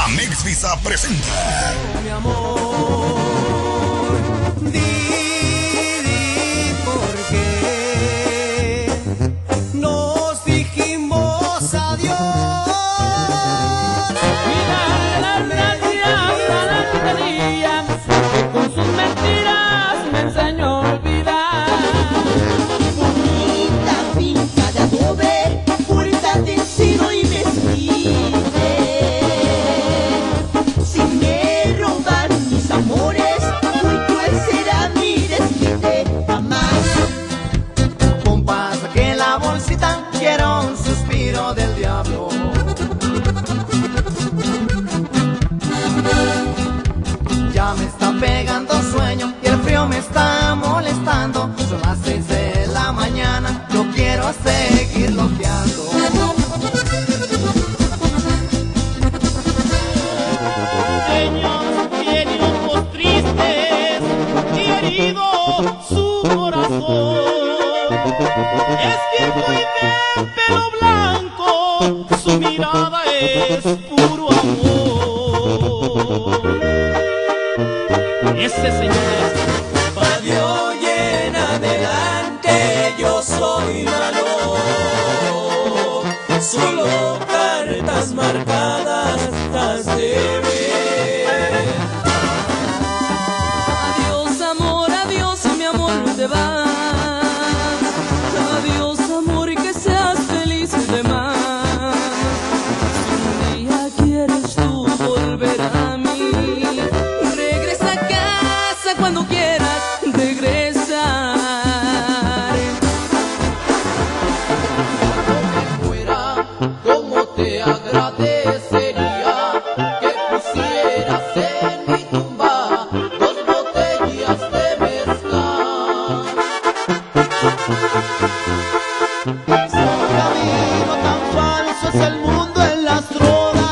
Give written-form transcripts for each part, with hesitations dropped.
Amex Visa presenta. Mi amor, di por qué nos dijimos adiós. Mira las gracias a la tontería que con sus mentiras me enseñó a olvidar. Bonita finca de adobe, puerta de encino y mezquite. Si me roban mis amores, muy cruel será mi desquite. Jamás. Compás, que en la bolsita quiero un suspiro del diablo. Ya me está pegando sueño y el frío me está molestando. Son las 6 de la mañana, yo quiero seguir loqueando. Sueños tiene ojos tristes y herido su corazón. Es viejo y de pelo blanco, su mirada es puro amor. Ese señor es Radio y en adelante yo soy malo. Solo cartas marcadas has de ver. adiós mi amor, no te vas. Adiós amor, y que seas feliz de más. Si un día quieres tú volver a mí, regresa a casa cuando quieras regresar. Fuera, como te agradecería que pusieras en mi tumba 2 botellas de mezcal. Camino tan falso es el mundo en las drogas.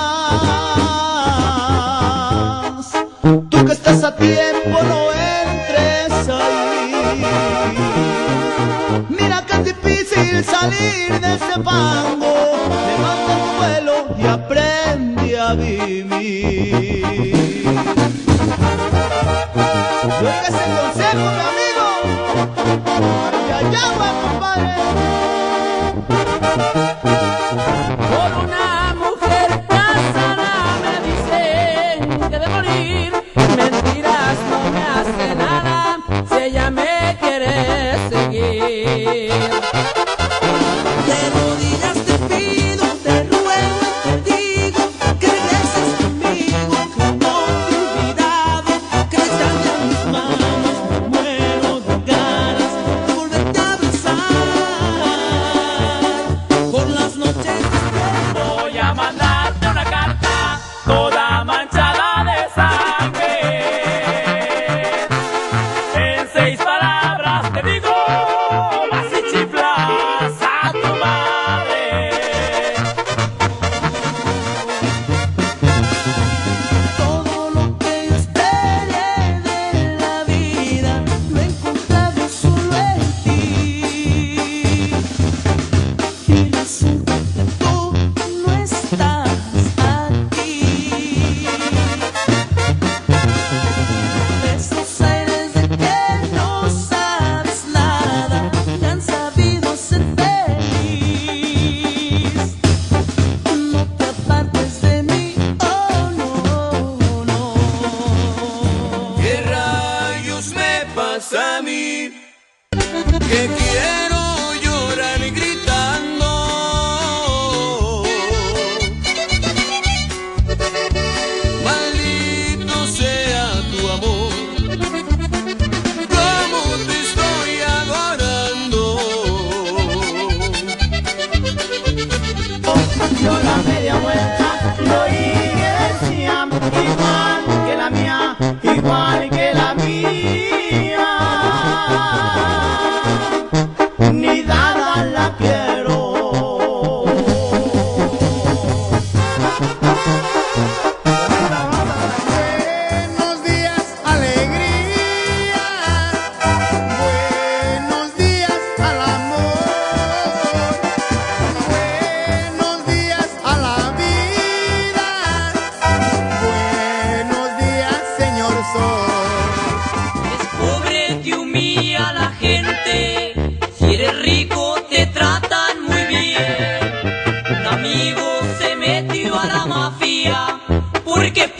Tú que estás a tiempo no entres ahí. Mira que es difícil salir de ese fango. Levanta tu vuelo y aprende a vivir. Oiga ese consejo, mi amigo. Ya llama, compadre. Por una mujer casada me dicen que de morir mentiras no me hace nada si ella me quiere seguir. De rodillas te pido, te ruego y te digo que regreses conmigo, que no te he olvidado, que me extraña mis manos, muero de ganas de volverte a abrazar. Por las noches te espero. Voy a mandarte una carta toda manchada de sangre. En 6 palabras te digo, vas y chiflas a tu madre. Todo lo que yo esperé de la vida lo he encontrado solo en ti. Y resulta que tú no estás aquí. Esos aires de que no sabes nada me han sabido ser feliz. No te apartes de mí, oh no, no. ¿Qué rayos me pasa a mí? Que quiero llorar gritando. Maldito sea tu amor, como te estoy adorando. Dio la media vuelta y oí que decían igual que la mía, igual que la mía.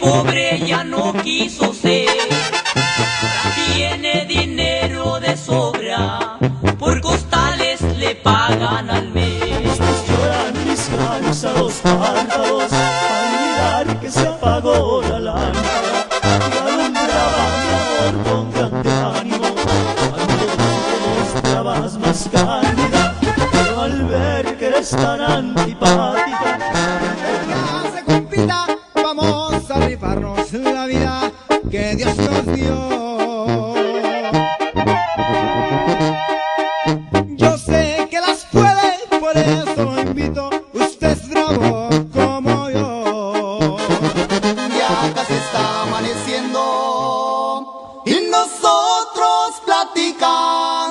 pobre ya no quiso ser. Tiene dinero de sobra, por costales le pagan al mes. Lloran mis cansados párpados al mirar que se apagó la lámpara y alumbraba mi amor con grande ánimo. Cuando te mostrabas más cándida, pero al ver que eres tan antipática, se compita, vamos a rifarnos la vida que Dios nos dio. Yo sé que las puede, por eso lo invito, usted es bravo como yo. Ya casi está amaneciendo y nosotros platicamos.